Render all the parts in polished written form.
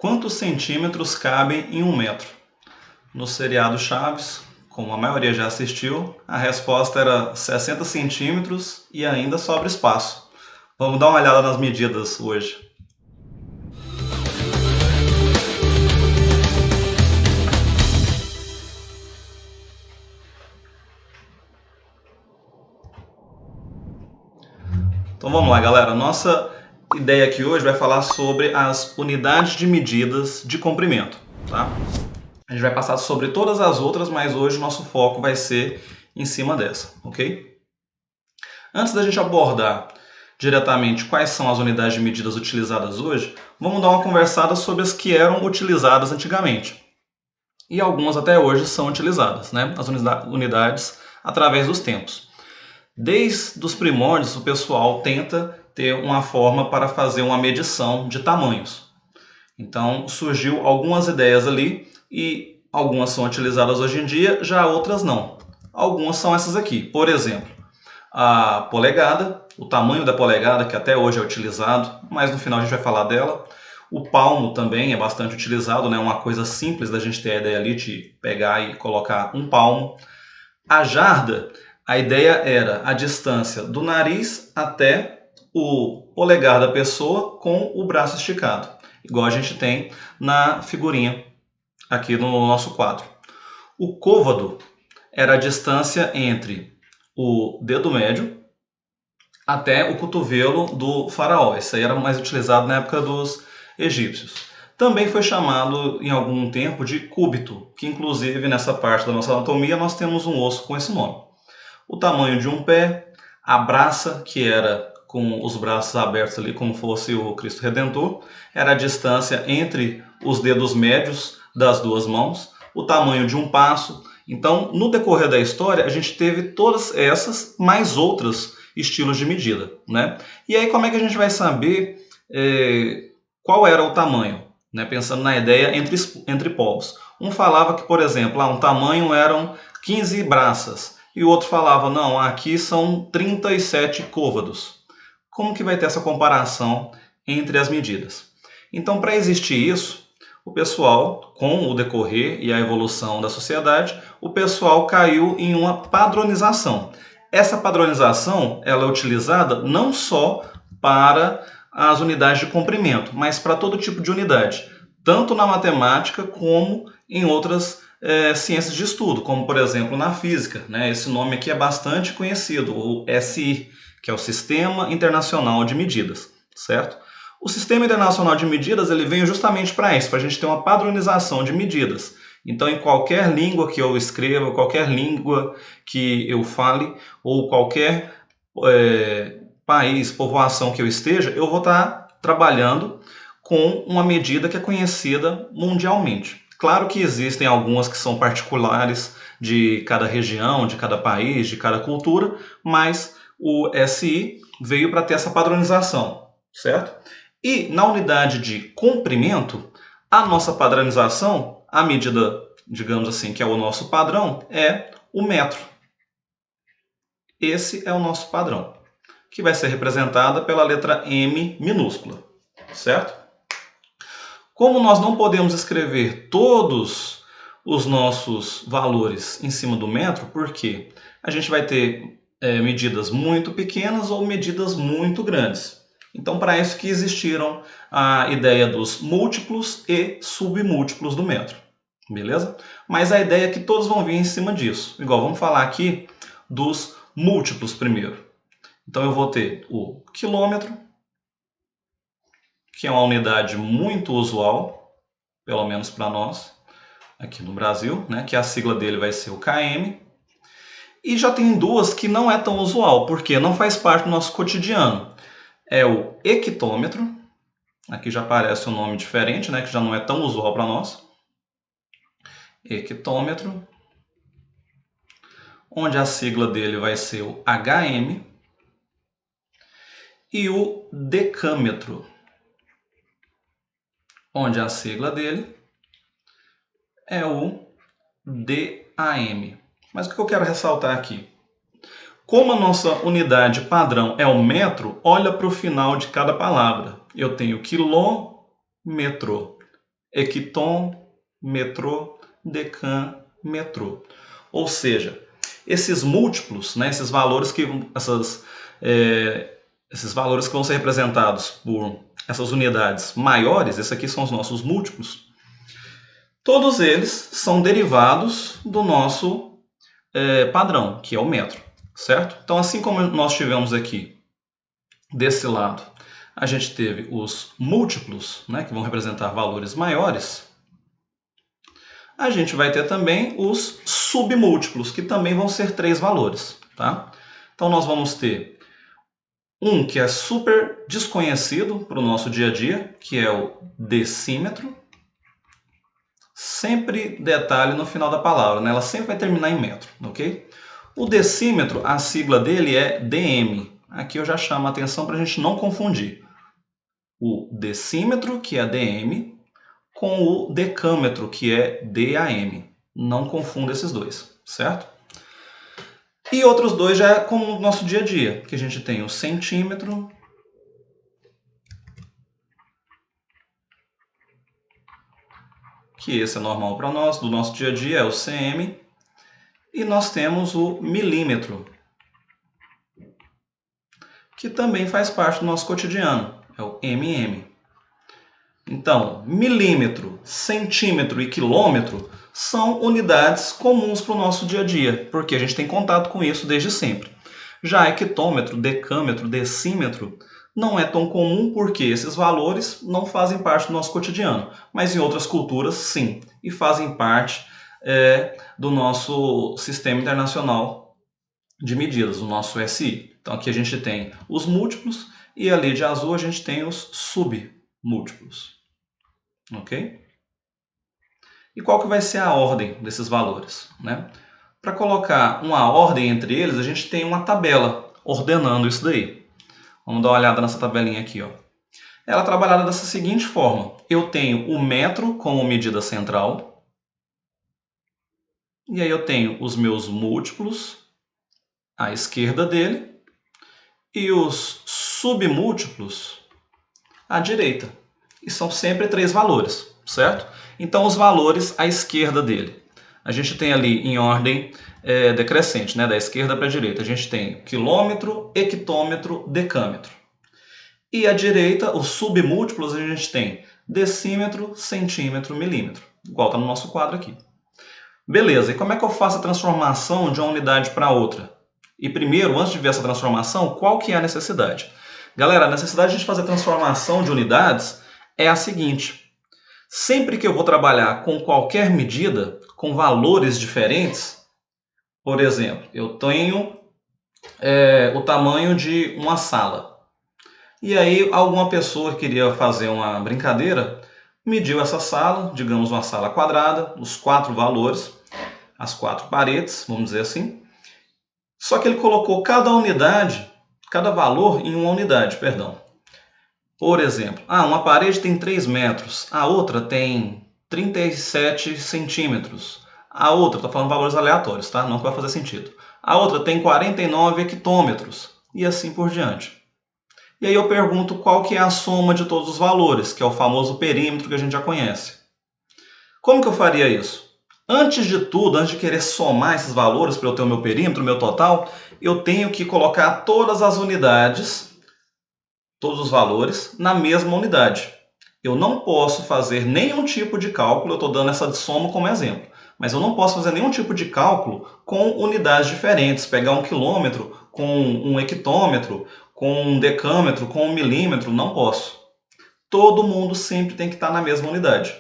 Quantos centímetros cabem em 1 metro? No seriado Chaves, como a maioria já assistiu, a resposta era 60 centímetros e ainda sobra espaço. Vamos dar uma olhada nas medidas hoje. Então vamos lá, galera. Nossa ideia aqui hoje vai falar sobre as unidades de medidas de comprimento, tá? A gente vai passar sobre todas as outras, mas hoje o nosso foco vai ser em cima dessa, ok? Antes da gente abordar diretamente quais são as unidades de medidas utilizadas hoje, vamos dar uma conversada sobre as que eram utilizadas antigamente. E algumas até hoje são utilizadas, né? As unidades através dos tempos. Desde os primórdios, o pessoal tenta ter uma forma para fazer uma medição de tamanhos. Então, surgiu algumas ideias ali e algumas são utilizadas hoje em dia, já outras não. Algumas são essas aqui. Por exemplo, a polegada, o tamanho da polegada, que até hoje é utilizado, mas no final a gente vai falar dela. O palmo também é bastante utilizado, né? Uma coisa simples da gente ter a ideia ali de pegar e colocar um palmo. A jarda, a ideia era a distância do nariz até o polegar da pessoa com o braço esticado, igual a gente tem na figurinha aqui no nosso quadro. O côvado era a distância entre o dedo médio até o cotovelo do faraó. Isso aí era mais utilizado na época dos egípcios. Também foi chamado em algum tempo de cúbito, que inclusive nessa parte da nossa anatomia nós temos um osso com esse nome. O tamanho de um pé, a braça, que era com os braços abertos ali como fosse o Cristo Redentor, era a distância entre os dedos médios das duas mãos, o tamanho de um passo. Então, no decorrer da história, a gente teve todas essas, mais outros estilos de medida, né? E aí, como é que a gente vai saber qual era o tamanho? Né? Pensando na ideia entre povos. Um falava que, por exemplo, um tamanho eram 15 braças, e o outro falava, não, aqui são 37 côvados. Como que vai ter essa comparação entre as medidas? Então, para existir isso, o pessoal, com o decorrer e a evolução da sociedade, o pessoal caiu em uma padronização. Essa padronização ela é utilizada não só para as unidades de comprimento, mas para todo tipo de unidade, tanto na matemática como em outras ciências de estudo, como por exemplo na física, né? Esse nome aqui é bastante conhecido, o SI, que é o Sistema Internacional de Medidas, certo? O Sistema Internacional de Medidas ele vem justamente para isso, para a gente ter uma padronização de medidas. Então, em qualquer língua que eu escreva, qualquer língua que eu fale, ou qualquer país, povoação que eu esteja, eu vou estar trabalhando com uma medida que é conhecida mundialmente. Claro que existem algumas que são particulares de cada região, de cada país, de cada cultura, mas o SI veio para ter essa padronização, certo? E na unidade de comprimento, a nossa padronização, a medida, digamos assim, que é o nosso padrão, é o metro. Esse é o nosso padrão, que vai ser representada pela letra M minúscula, certo? Como nós não podemos escrever todos os nossos valores em cima do metro, porque a gente vai ter medidas muito pequenas ou medidas muito grandes. Então, para isso que existiram a ideia dos múltiplos e submúltiplos do metro, beleza? Mas a ideia é que todos vão vir em cima disso. Igual, vamos falar aqui dos múltiplos primeiro. Então, eu vou ter o quilômetro, que é uma unidade muito usual, pelo menos para nós, aqui no Brasil, né? Que a sigla dele vai ser o km. E já tem duas que não é tão usual, porque não faz parte do nosso cotidiano. É o hectômetro, aqui já aparece um nome diferente, né? Que já não é tão usual para nós. Hectômetro, onde a sigla dele vai ser o HM. E o decâmetro, onde a sigla dele é o DAM. Mas o que eu quero ressaltar aqui? Como a nossa unidade padrão é o metro, olha para o final de cada palavra. Eu tenho quilômetro. hectômetro, decâmetro. Ou seja, esses múltiplos, né, esses valores que vão ser representados por essas unidades maiores, esses aqui são os nossos múltiplos, todos eles são derivados do nosso padrão, que é o metro, certo? Então, assim como nós tivemos aqui desse lado, a gente teve os múltiplos, né, que vão representar valores maiores, a gente vai ter também os submúltiplos, que também vão ser 3 valores. Tá? Então, nós vamos ter um que é super desconhecido para o nosso dia a dia, que é o decímetro. Sempre detalhe no final da palavra, né? Ela sempre vai terminar em metro, ok? O decímetro, a sigla dele é dm. Aqui eu já chamo a atenção para a gente não confundir. O decímetro, que é dm, com o decâmetro, que é DAM. Não confunda esses dois, certo? E outros dois já é como no nosso dia a dia, que a gente tem o centímetro, que esse é normal para nós, do nosso dia a dia, é o cm, e nós temos o milímetro, que também faz parte do nosso cotidiano, é o mm. Então, milímetro, centímetro e quilômetro são unidades comuns para o nosso dia a dia, porque a gente tem contato com isso desde sempre. Já hectômetro, decâmetro, decímetro não é tão comum porque esses valores não fazem parte do nosso cotidiano, mas em outras culturas sim, e fazem parte do nosso Sistema Internacional de Medidas, o nosso SI. Então aqui a gente tem os múltiplos e ali de azul a gente tem os submúltiplos. Ok? E qual que vai ser a ordem desses valores, né? Para colocar uma ordem entre eles, a gente tem uma tabela ordenando isso daí. Vamos dar uma olhada nessa tabelinha aqui, ó. Ela é trabalhada dessa seguinte forma. Eu tenho o metro como medida central. E aí eu tenho os meus múltiplos à esquerda dele e os submúltiplos à direita. E são sempre 3 valores, certo? Então, os valores à esquerda dele. A gente tem ali em ordem decrescente, né? Da esquerda para a direita. A gente tem quilômetro, hectômetro, decâmetro. E à direita, os submúltiplos, a gente tem decímetro, centímetro, milímetro. Igual está no nosso quadro aqui. Beleza, e como é que eu faço a transformação de uma unidade para outra? E primeiro, antes de ver essa transformação, qual que é a necessidade? Galera, a necessidade de fazer a transformação de unidades é a seguinte. Sempre que eu vou trabalhar com qualquer medida, com valores diferentes, por exemplo, eu tenho o tamanho de uma sala. E aí alguma pessoa queria fazer uma brincadeira, mediu essa sala, digamos uma sala quadrada, os 4 valores, as 4 paredes, vamos dizer assim. Só que ele colocou cada valor em uma unidade, perdão. Por exemplo, uma parede tem 3 metros, a outra tem 37 centímetros. A outra, estou falando valores aleatórios, tá? Não que vai fazer sentido. A outra tem 49 hectômetros e assim por diante. E aí eu pergunto qual que é a soma de todos os valores, que é o famoso perímetro que a gente já conhece. Como que eu faria isso? Antes de tudo, antes de querer somar esses valores para eu ter o meu perímetro, o meu total, eu tenho que colocar todas as unidades, todos os valores, na mesma unidade. Eu não posso fazer nenhum tipo de cálculo, eu estou dando essa de soma como exemplo, mas eu não posso fazer nenhum tipo de cálculo com unidades diferentes, pegar um quilômetro com um hectômetro, com um decâmetro, com um milímetro, não posso. Todo mundo sempre tem que estar na mesma unidade.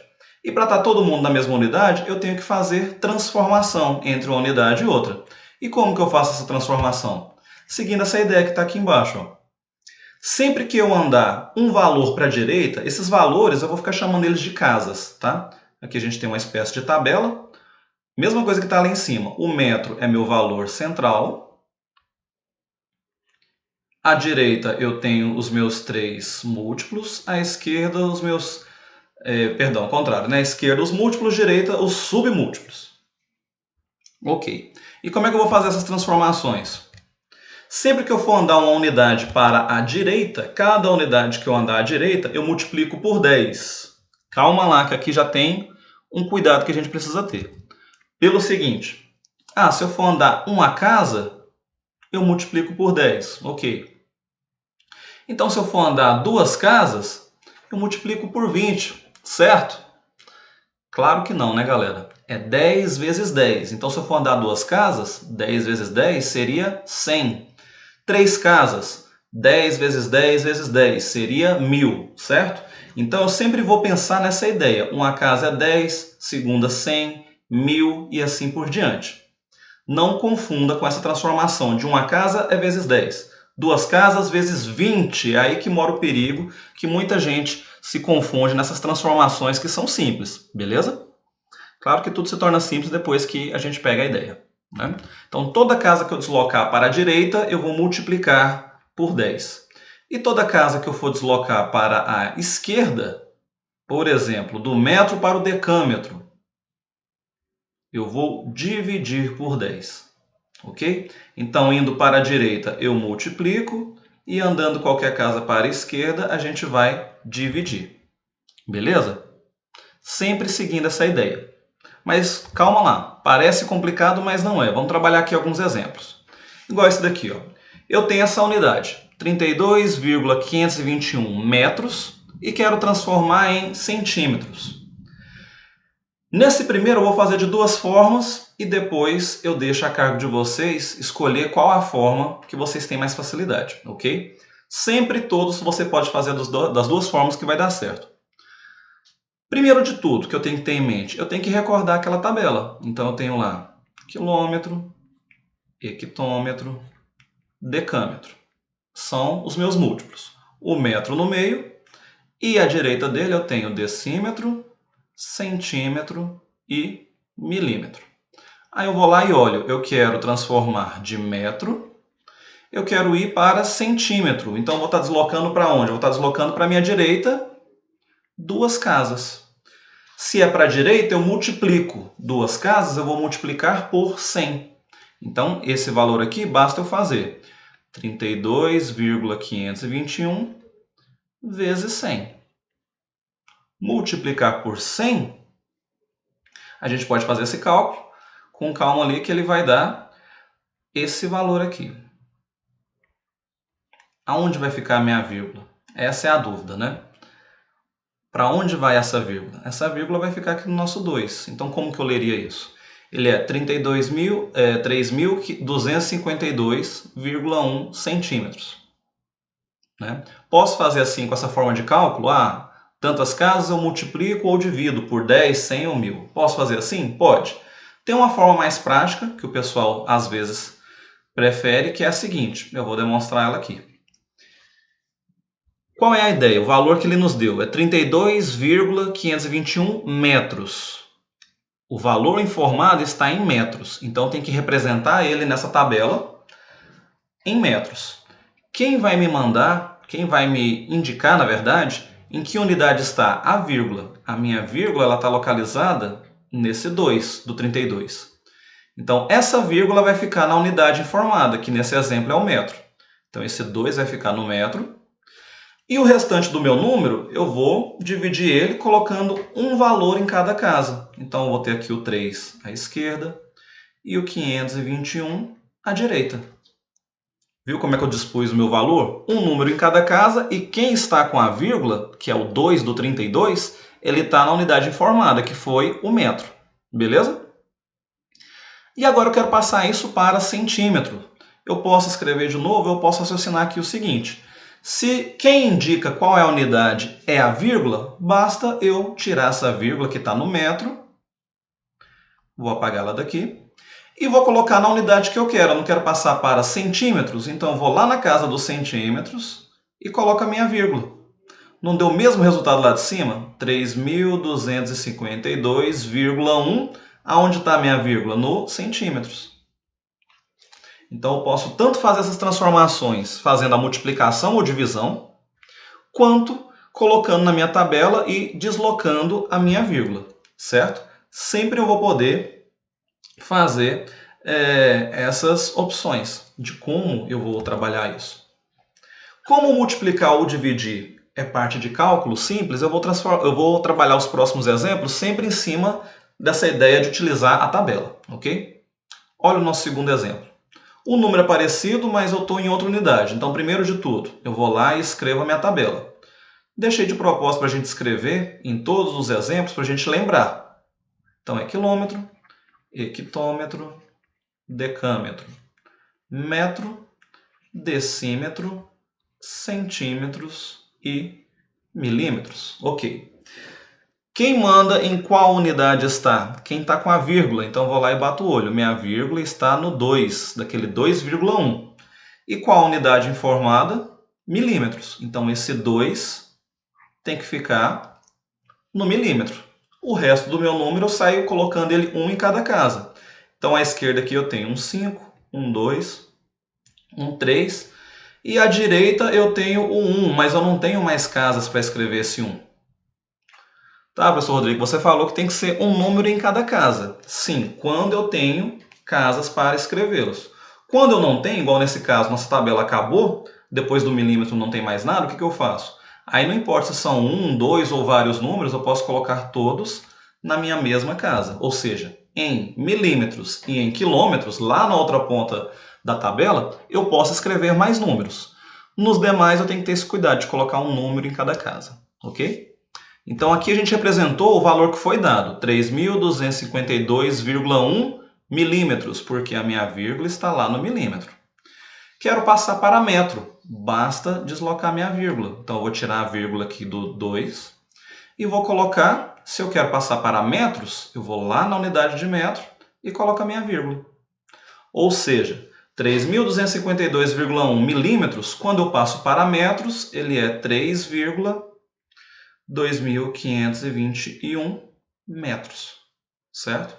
E para estar todo mundo na mesma unidade, eu tenho que fazer transformação entre uma unidade e outra. E como que eu faço essa transformação? Seguindo essa ideia que está aqui embaixo. Ó. Sempre que eu andar um valor para a direita, esses valores eu vou ficar chamando eles de casas. Tá? Aqui a gente tem uma espécie de tabela. Mesma coisa que está lá em cima. O metro é meu valor central. À direita eu tenho os meus 3 múltiplos. À esquerda os meus... ao contrário, né? À esquerda os múltiplos, à direita os submúltiplos. Ok. E como é que eu vou fazer essas transformações? Sempre que eu for andar uma unidade para a direita, cada unidade que eu andar à direita, eu multiplico por 10. Calma lá, que aqui já tem um cuidado que a gente precisa ter. Pelo seguinte, se eu for andar uma casa, eu multiplico por 10, ok. Então, se eu for andar duas casas, eu multiplico por 20, certo? Claro que não, né, galera? É 10 vezes 10. Então, se eu for andar duas casas, 10 vezes 10 seria 100. Três casas, 10 vezes 10 vezes 10 seria 1000, certo? Então, eu sempre vou pensar nessa ideia. Uma casa é 10, segunda 100, 1000 e assim por diante. Não confunda com essa transformação de uma casa é vezes 10. Duas casas vezes 20, é aí que mora o perigo, que muita gente se confunde nessas transformações que são simples, beleza? Claro que tudo se torna simples depois que a gente pega a ideia, né? Então, toda casa que eu deslocar para a direita, eu vou multiplicar por 10. E toda casa que eu for deslocar para a esquerda, por exemplo, do metro para o decâmetro, eu vou dividir por 10. Ok? Então, indo para a direita, eu multiplico, e andando qualquer casa para a esquerda, a gente vai dividir. Beleza? Sempre seguindo essa ideia. Mas calma lá, parece complicado, mas não é. Vamos trabalhar aqui alguns exemplos. Igual esse daqui, ó. Eu tenho essa unidade, 32,521 metros, e quero transformar em centímetros. Nesse primeiro eu vou fazer de duas formas e depois eu deixo a cargo de vocês escolher qual a forma que vocês têm mais facilidade, ok? Sempre todos você pode fazer das duas formas que vai dar certo. Primeiro de tudo que eu tenho que ter em mente, eu tenho que recordar aquela tabela. Então eu tenho lá quilômetro, hectômetro, decâmetro. São os meus múltiplos. O metro no meio e à direita dele eu tenho decímetro, centímetro e milímetro. Aí eu vou lá e olho, eu quero transformar de metro, eu quero ir para centímetro. Então eu vou estar deslocando para onde? Eu vou estar deslocando para a minha direita duas casas. Se é para a direita, eu multiplico duas casas, eu vou multiplicar por 100. Então esse valor aqui basta eu fazer 32,521 vezes 100. Multiplicar por 100, a gente pode fazer esse cálculo com calma ali que ele vai dar esse valor aqui. Aonde vai ficar a minha vírgula? Essa é a dúvida, né? Para onde vai essa vírgula? Essa vírgula vai ficar aqui no nosso 2. Então, como que eu leria isso? Ele é 3.252,1 centímetros. Né? Posso fazer assim com essa forma de cálculo? Tantas casas eu multiplico ou divido por 10, 100 ou 1000. Posso fazer assim? Pode. Tem uma forma mais prática, que o pessoal às vezes prefere, que é a seguinte. Eu vou demonstrar ela aqui. Qual é a ideia? O valor que ele nos deu é 32,521 metros. O valor informado está em metros, então tem que representar ele nessa tabela em metros. Quem vai me indicar, na verdade, em que unidade está a vírgula? A minha vírgula está localizada nesse 2 do 32. Então, essa vírgula vai ficar na unidade informada, que nesse exemplo é o metro. Então, esse 2 vai ficar no metro. E o restante do meu número, eu vou dividir ele colocando um valor em cada casa. Então, eu vou ter aqui o 3 à esquerda e o 521 à direita. Viu como é que eu dispus o meu valor? Um número em cada casa e quem está com a vírgula, que é o 2 do 32, ele está na unidade informada, que foi o metro. Beleza? E agora eu quero passar isso para centímetro. Eu posso escrever de novo, eu posso raciocinar aqui o seguinte. Se quem indica qual é a unidade é a vírgula, basta eu tirar essa vírgula que está no metro. Vou apagá-la daqui. E vou colocar na unidade que eu quero. Eu não quero passar para centímetros, então eu vou lá na casa dos centímetros e coloco a minha vírgula. Não deu o mesmo resultado lá de cima? 3.252,1. Aonde está a minha vírgula? No centímetros. Então eu posso tanto fazer essas transformações fazendo a multiplicação ou divisão, quanto colocando na minha tabela e deslocando a minha vírgula, certo? Sempre eu vou poder fazer essas opções de como eu vou trabalhar isso. Como multiplicar ou dividir é parte de cálculo simples, eu vou trabalhar os próximos exemplos sempre em cima dessa ideia de utilizar a tabela, ok? Olha o nosso segundo exemplo. O número é parecido, mas eu estou em outra unidade. Então, primeiro de tudo, eu vou lá e escrevo a minha tabela. Deixei de propósito para a gente escrever em todos os exemplos para a gente lembrar. Então, é quilômetro, hectômetro, decâmetro, metro, decímetro, centímetros e milímetros. Ok. Quem manda em qual unidade está? Quem está com a vírgula. Então, eu vou lá e bato o olho. Minha vírgula está no 2, daquele 2,1. E qual a unidade informada? Milímetros. Então, esse 2 tem que ficar no milímetro. O resto do meu número eu saio colocando ele 1 em cada casa. Então, à esquerda aqui eu tenho um 5, um 2, um 3. E à direita eu tenho o 1, mas eu não tenho mais casas para escrever esse 1. Tá, professor Rodrigo, você falou que tem que ser um número em cada casa. Sim, quando eu tenho casas para escrevê-los. Quando eu não tenho, igual nesse caso, nossa tabela acabou, depois do milímetro não tem mais nada, o que eu faço? Aí não importa se são 1, 2 ou vários números, eu posso colocar todos na minha mesma casa. Ou seja, em milímetros e em quilômetros, lá na outra ponta da tabela, eu posso escrever mais números. Nos demais, eu tenho que ter esse cuidado de colocar um número em cada casa, ok? Então aqui a gente representou o valor que foi dado, 3.252,1 milímetros, porque a minha vírgula está lá no milímetro. Quero passar para metro, basta deslocar minha vírgula. Então eu vou tirar a vírgula aqui do 2 e vou colocar, se eu quero passar para metros, eu vou lá na unidade de metro e coloco a minha vírgula. Ou seja, 3.252,1 milímetros, quando eu passo para metros, ele é 3,2521 metros, certo?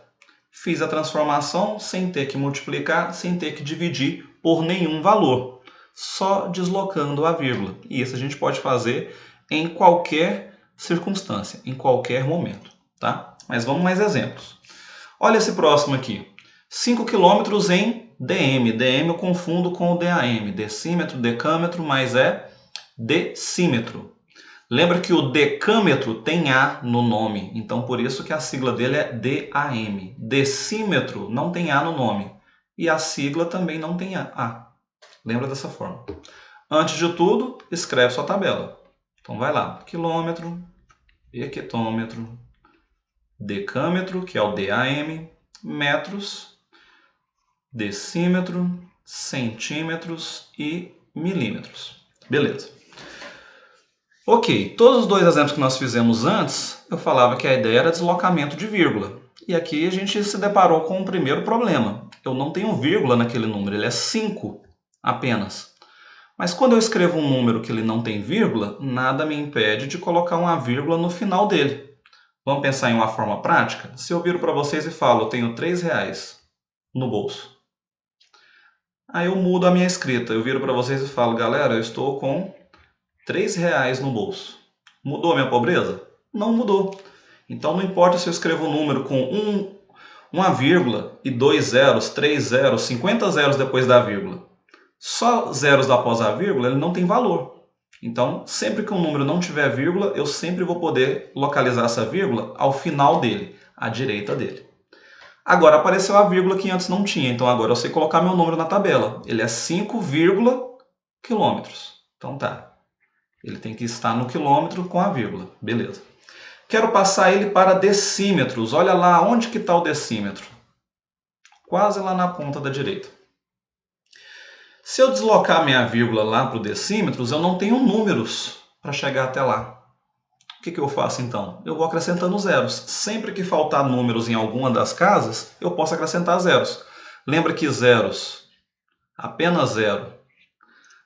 Fiz a transformação sem ter que multiplicar, sem ter que dividir por nenhum valor, só deslocando a vírgula. E isso a gente pode fazer em qualquer circunstância, em qualquer momento, tá? Mas vamos mais exemplos. Olha esse próximo aqui. 5 km em dm. dm eu confundo com o DAM. Decímetro, decâmetro, mas é decímetro. Lembra que o decâmetro tem A no nome, então por isso que a sigla dele é DAM. Decímetro não tem A no nome e a sigla também não tem A. Lembra dessa forma. Antes de tudo, escreve sua tabela. Então vai lá, quilômetro, hectômetro, decâmetro, que é o DAM, metros, decímetro, centímetros e milímetros. Beleza. Ok, todos os dois exemplos que nós fizemos antes, eu falava que a ideia era deslocamento de vírgula. E aqui a gente se deparou com o primeiro problema. Eu não tenho vírgula naquele número, ele é 5 apenas. Mas quando eu escrevo um número que ele não tem vírgula, nada me impede de colocar uma vírgula no final dele. Vamos pensar em uma forma prática? Se eu viro para vocês e falo, eu tenho R$3 no bolso. Aí eu mudo a minha escrita, eu viro para vocês e falo, galera, eu estou com R$3 no bolso. Mudou a minha pobreza? Não mudou. Então não importa se eu escrevo um número com uma vírgula e 2 zeros, 3 zeros, 50 zeros depois da vírgula. Só zeros após a vírgula, ele não tem valor. Então, sempre que um número não tiver vírgula, eu sempre vou poder localizar essa vírgula ao final dele, à direita dele. Agora apareceu a vírgula que antes não tinha, então agora eu sei colocar meu número na tabela. Ele é 5, quilômetros. Então tá. Ele tem que estar no quilômetro com a vírgula. Beleza. Quero passar ele para decímetros. Olha lá, onde que está o decímetro? Quase lá na ponta da direita. Se eu deslocar minha vírgula lá para o decímetros, eu não tenho números para chegar até lá. O que eu faço então? Eu vou acrescentando zeros. Sempre que faltar números em alguma das casas, eu posso acrescentar zeros. Lembra que zeros, apenas zero,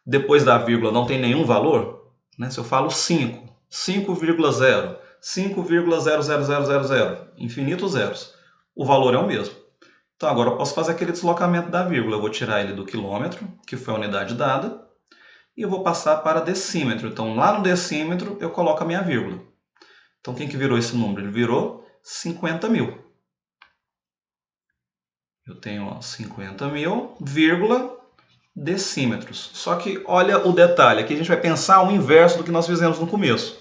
depois da vírgula não tem nenhum valor? Se eu falo 5, 5,0, 5,00000, infinitos zeros, o valor é o mesmo. Então agora eu posso fazer aquele deslocamento da vírgula. Eu vou tirar ele do quilômetro, que foi a unidade dada, e eu vou passar para decímetro. Então lá no decímetro eu coloco a minha vírgula. Então quem que virou esse número? Ele virou 50.000. Eu tenho 50.000, vírgula, decímetros. Só que olha o detalhe, aqui a gente vai pensar o inverso do que nós fizemos no começo.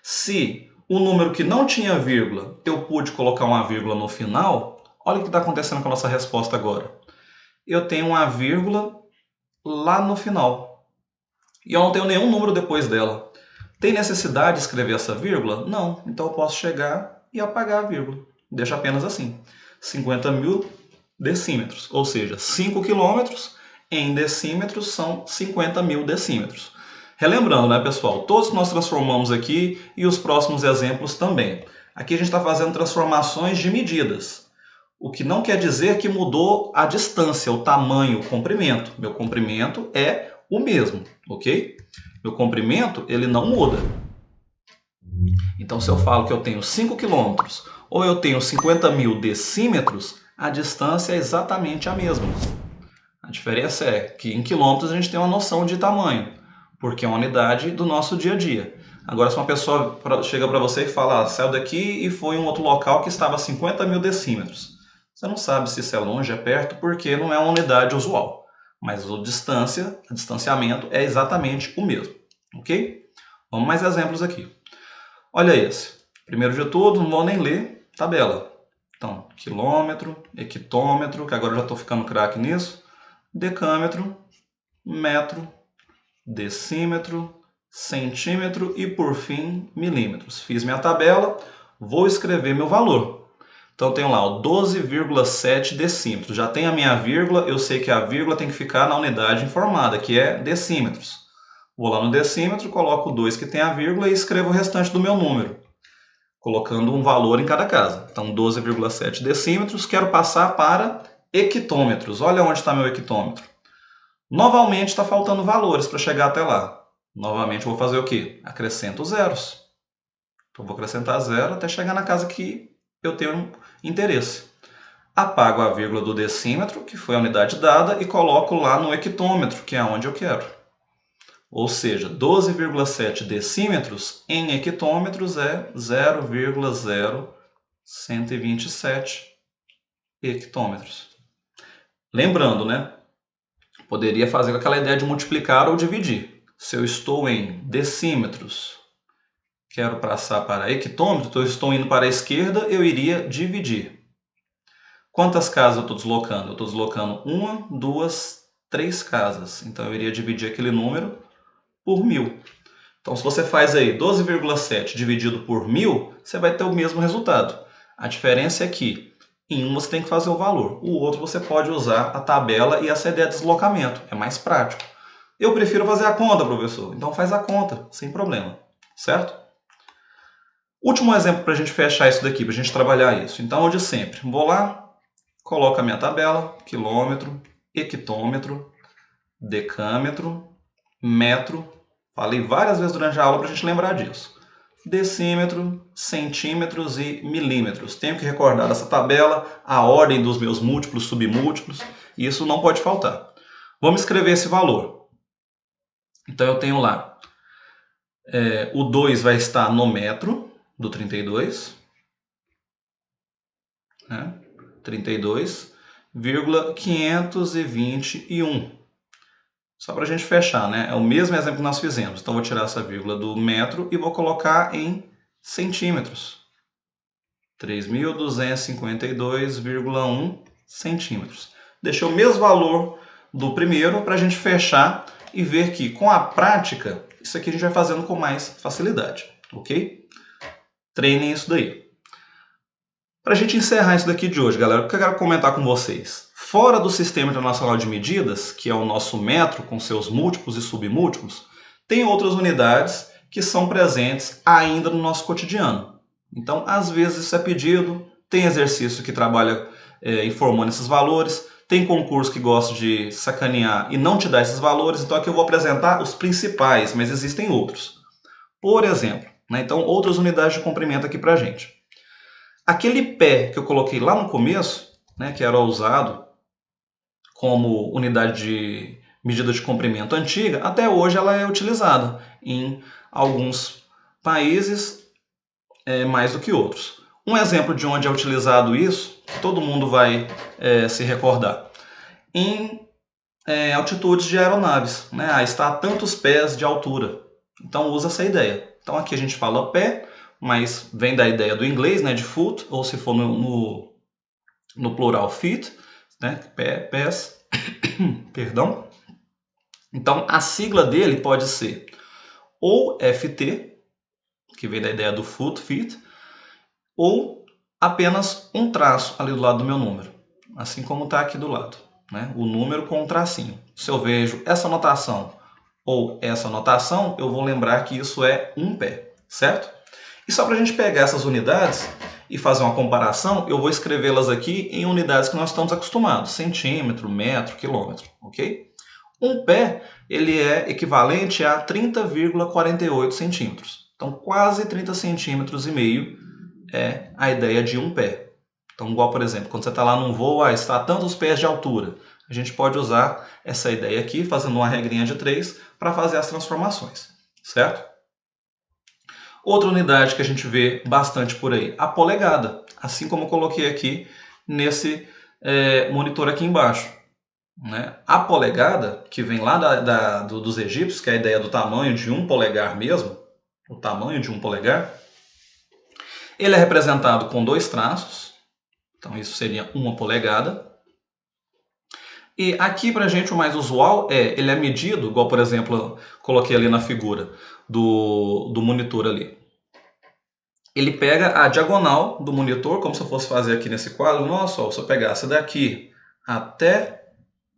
Se o número que não tinha vírgula, eu pude colocar uma vírgula no final, olha o que está acontecendo com a nossa resposta agora. Eu tenho uma vírgula lá no final. E eu não tenho nenhum número depois dela. Tem necessidade de escrever essa vírgula? Não. Então eu posso chegar e apagar a vírgula. Deixa apenas assim. 50.000 decímetros. Ou seja, 5 quilômetros em decímetros são 50.000 decímetros. Relembrando, né, pessoal? Todos que nós transformamos aqui e os próximos exemplos também. Aqui a gente está fazendo transformações de medidas. O que não quer dizer que mudou a distância, o tamanho, o comprimento. Meu comprimento é o mesmo, ok? Meu comprimento, ele não muda. Então, se eu falo que eu tenho 5 km ou eu tenho 50.000 decímetros, a distância é exatamente a mesma. A diferença é que em quilômetros a gente tem uma noção de tamanho, porque é uma unidade do nosso dia a dia. Agora, se uma pessoa chega para você e fala, saiu daqui e foi em um outro local que estava a 50.000 decímetros. Você não sabe se isso é longe, é perto, porque não é uma unidade usual. Mas o distanciamento é exatamente o mesmo, ok? Vamos mais exemplos aqui. Olha esse. Primeiro de tudo, não vou nem ler tabela. Então, quilômetro, hectômetro, que agora eu já estou ficando craque nisso, decâmetro, metro, decímetro, centímetro e, por fim, milímetros. Fiz minha tabela, vou escrever meu valor. Então, eu tenho lá o 12,7 decímetros. Já tem a minha vírgula, eu sei que a vírgula tem que ficar na unidade informada, que é decímetros. Vou lá no decímetro, coloco o 2 que tem a vírgula e escrevo o restante do meu número, colocando um valor em cada casa. Então, 12,7 decímetros, quero passar para hectômetros. Olha onde está meu hectômetro. Novamente está faltando valores para chegar até lá. Novamente vou fazer o quê? Acrescento zeros. Então, vou acrescentar zero até chegar na casa que eu tenho interesse. Apago a vírgula do decímetro, que foi a unidade dada, e coloco lá no hectômetro, que é onde eu quero. Ou seja, 12,7 decímetros em hectômetros é 0,0127 hectômetros. Lembrando, né? Poderia fazer com aquela ideia de multiplicar ou dividir. Se eu estou em decímetros, quero passar para hectômetro, então eu estou indo para a esquerda, eu iria dividir. Quantas casas eu estou deslocando? Eu estou deslocando 1, 2, 3 casas. Então eu iria dividir aquele número por 1000. Então, se você faz aí 12,7 dividido por 1000, você vai ter o mesmo resultado. A diferença é que em um você tem que fazer o valor, o outro você pode usar a tabela e essa ideia de deslocamento, é mais prático. Eu prefiro fazer a conta, professor, então faz a conta, sem problema, certo? Último exemplo para a gente fechar isso daqui, para a gente trabalhar isso. Então, onde sempre, vou lá, coloco a minha tabela, quilômetro, hectômetro, decâmetro, metro. Falei várias vezes durante a aula para a gente lembrar disso. Decímetro, centímetros e milímetros. Tenho que recordar essa tabela, a ordem dos meus múltiplos, submúltiplos, e isso não pode faltar. Vamos escrever esse valor. Então eu tenho lá, o 2 vai estar no metro do 32, né? 32,521. Só para a gente fechar, né? É o mesmo exemplo que nós fizemos. Então, vou tirar essa vírgula do metro e vou colocar em centímetros. 3.252,1 centímetros. Deixei o mesmo valor do primeiro para a gente fechar e ver que, com a prática, isso aqui a gente vai fazendo com mais facilidade, ok? Treinem isso daí. Para a gente encerrar isso daqui de hoje, galera, o que eu quero comentar com vocês? Fora do Sistema Internacional de Medidas, que é o nosso metro com seus múltiplos e submúltiplos, tem outras unidades que são presentes ainda no nosso cotidiano. Então, às vezes isso é pedido, tem exercício que trabalha informando esses valores, tem concurso que gosta de sacanear e não te dá esses valores, então aqui eu vou apresentar os principais, mas existem outros. Por exemplo, né, então outras unidades de comprimento aqui pra gente. Aquele pé que eu coloquei lá no começo, né, que era usado como unidade de medida de comprimento antiga, até hoje ela é utilizada em alguns países mais do que outros. Um exemplo de onde é utilizado isso, todo mundo vai se recordar. Em altitudes de aeronaves, né? Está a tantos pés de altura. Então usa essa ideia. Então aqui a gente fala pé, mas vem da ideia do inglês, né, de foot, ou se for no plural feet, né, pés, perdão. Então a sigla dele pode ser ou FT, que vem da ideia do foot, feet, ou apenas um traço ali do lado do meu número, assim como está aqui do lado, né? O número com um tracinho. Se eu vejo essa notação ou essa notação, eu vou lembrar que isso é um pé, certo? E só para a gente pegar essas unidades e fazer uma comparação, eu vou escrevê-las aqui em unidades que nós estamos acostumados, centímetro, metro, quilômetro, ok? Um pé, ele é equivalente a 30,48 centímetros. Então, quase 30 centímetros e meio é a ideia de um pé. Então, igual, por exemplo, quando você está lá num voo, está a tantos pés de altura. A gente pode usar essa ideia aqui, fazendo uma regrinha de 3, para fazer as transformações, certo? Outra unidade que a gente vê bastante por aí, a polegada, assim como eu coloquei aqui nesse monitor aqui embaixo, né? A polegada, que vem lá dos egípcios, que é a ideia do tamanho de um polegar mesmo, o tamanho de um polegar, ele é representado com 2 traços, então isso seria uma polegada. E aqui pra gente o mais usual ele é medido, igual por exemplo, coloquei ali na figura do monitor ali. Ele pega a diagonal do monitor, como se eu fosse fazer aqui nesse quadro nosso, ó, se eu pegasse daqui até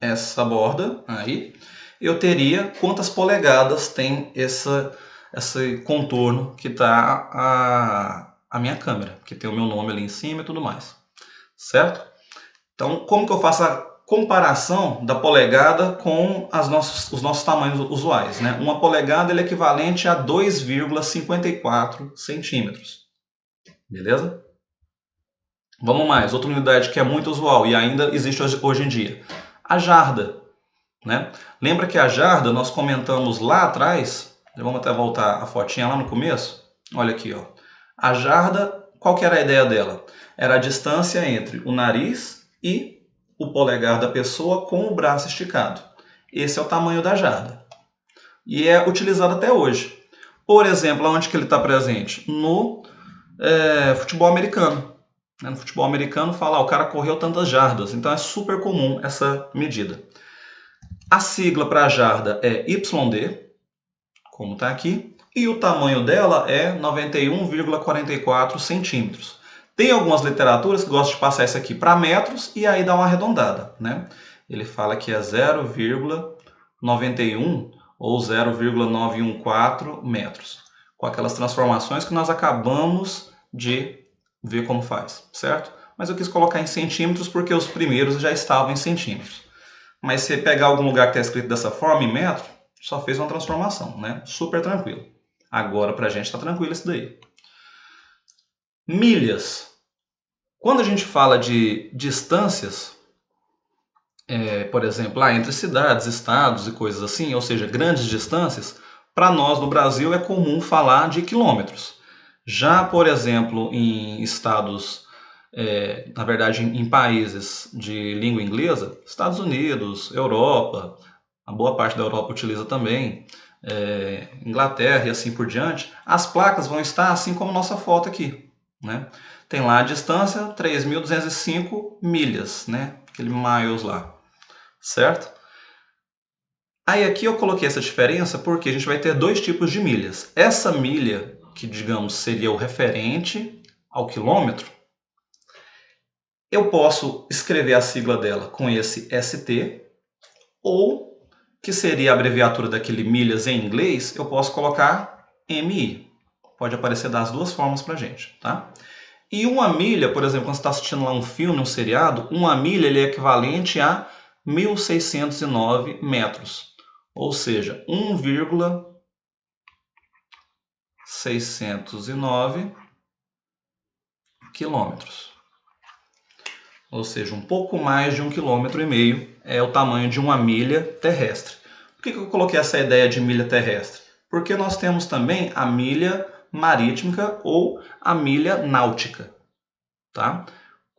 essa borda, aí, eu teria quantas polegadas tem esse contorno que está a minha câmera, que tem o meu nome ali em cima e tudo mais, certo? Então, como que eu faço a comparação da polegada com os nossos tamanhos usuais, né? Uma polegada ele é equivalente a 2,54 centímetros. Beleza? Vamos mais, outra unidade que é muito usual e ainda existe hoje em dia. A jarda. Né? Lembra que a jarda nós comentamos lá atrás, vamos até voltar a fotinha lá no começo? Olha aqui, ó. A jarda, qual que era a ideia dela? Era a distância entre o nariz e o polegar da pessoa com o braço esticado. Esse é o tamanho da jarda. E é utilizado até hoje. Por exemplo, onde que ele está presente? No futebol americano. No futebol americano fala, o cara correu tantas jardas. Então é super comum essa medida. A sigla para a jarda é YD, como está aqui, e o tamanho dela é 91,44 centímetros. Tem algumas literaturas que gostam de passar isso aqui para metros e aí dá uma arredondada, né? Ele fala que é 0,91 ou 0,914 metros, com aquelas transformações que nós acabamos de ver como faz, certo? Mas eu quis colocar em centímetros porque os primeiros já estavam em centímetros. Mas se pegar algum lugar que está escrito dessa forma, em metro, só fez uma transformação, né? Super tranquilo. Agora pra gente está tranquilo isso daí. Milhas. Quando a gente fala de distâncias, por exemplo, entre cidades, estados e coisas assim, ou seja, grandes distâncias, para nós no Brasil é comum falar de quilômetros. Já, por exemplo, em estados, na verdade em países de língua inglesa, Estados Unidos, Europa, a boa parte da Europa utiliza também, Inglaterra e assim por diante, as placas vão estar assim como nossa foto aqui, né? Tem lá a distância 3.205 milhas, né? Aquele miles lá, certo? Aí aqui eu coloquei essa diferença porque a gente vai ter 2 tipos de milhas. Essa milha, que digamos seria o referente ao quilômetro, eu posso escrever a sigla dela com esse ST, ou, que seria a abreviatura daquele milhas em inglês, eu posso colocar MI. Pode aparecer das duas formas pra gente, tá? E uma milha, por exemplo, quando você está assistindo lá um filme, um seriado, uma milha ele é equivalente a 1.609 metros. Ou seja, 1,609 quilômetros. Ou seja, um pouco mais de 1,5 km é o tamanho de uma milha terrestre. Por que eu coloquei essa ideia de milha terrestre? Porque nós temos também a milha marítima ou a milha náutica. Tá?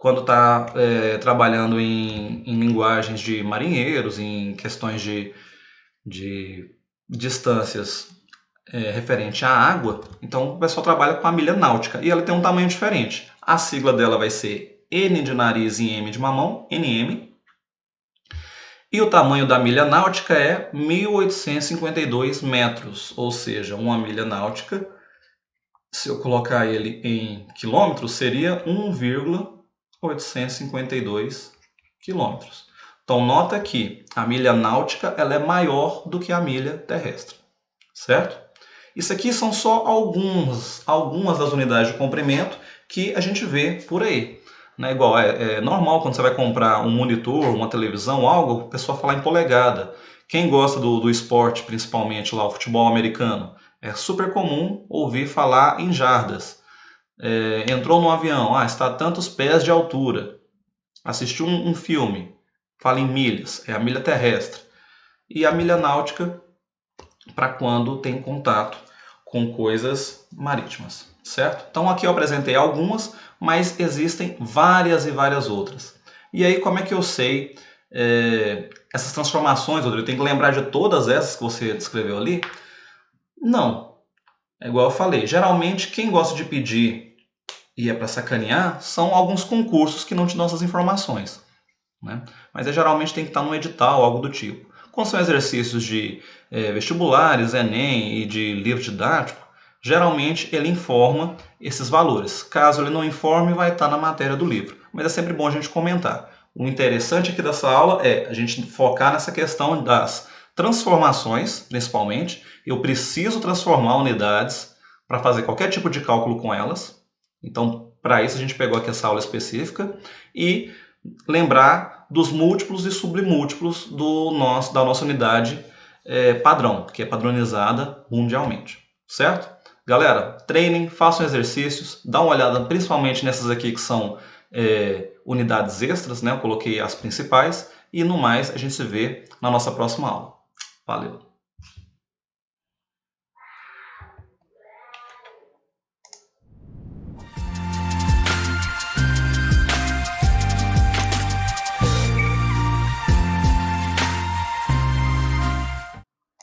quando está trabalhando em linguagens de marinheiros, em questões de distâncias referente à água, então o pessoal trabalha com a milha náutica e ela tem um tamanho diferente. A sigla dela vai ser N de nariz e M de mamão, NM. E o tamanho da milha náutica é 1.852 metros, ou seja, uma milha náutica, se eu colocar ele em quilômetros, seria 1,852 quilômetros. Então nota que a milha náutica ela é maior do que a milha terrestre, certo? Isso aqui são só algumas das unidades de comprimento que a gente vê por aí. Né? Igual, é normal quando você vai comprar um monitor, uma televisão, algo, o pessoal falar em polegada. Quem gosta do esporte, principalmente lá o futebol americano, é super comum ouvir falar em jardas. Entrou num avião, está a tantos pés de altura. Assistiu um filme, fala em milhas, é a milha terrestre. E a milha náutica para quando tem contato com coisas marítimas, certo? Então aqui eu apresentei algumas, mas existem várias e várias outras. E aí como é que eu sei essas transformações, Rodrigo? Eu tenho que lembrar de todas essas que você descreveu ali? Não. É igual eu falei, geralmente quem gosta de pedir e é para sacanear são alguns concursos que não te dão essas informações, né? Mas geralmente tem que estar no edital, algo do tipo. Quando são exercícios de vestibulares, Enem e de livro didático, geralmente ele informa esses valores. Caso ele não informe, vai estar na matéria do livro. Mas é sempre bom a gente comentar. O interessante aqui dessa aula é a gente focar nessa questão das transformações, principalmente. Eu preciso transformar unidades para fazer qualquer tipo de cálculo com elas. Então, para isso a gente pegou aqui essa aula específica e lembrar dos múltiplos e submúltiplos da nossa unidade padrão, que é padronizada mundialmente, certo? Galera, treinem, façam exercícios, dá uma olhada principalmente nessas aqui que são unidades extras, né? Eu coloquei as principais e no mais a gente se vê na nossa próxima aula. Valeu!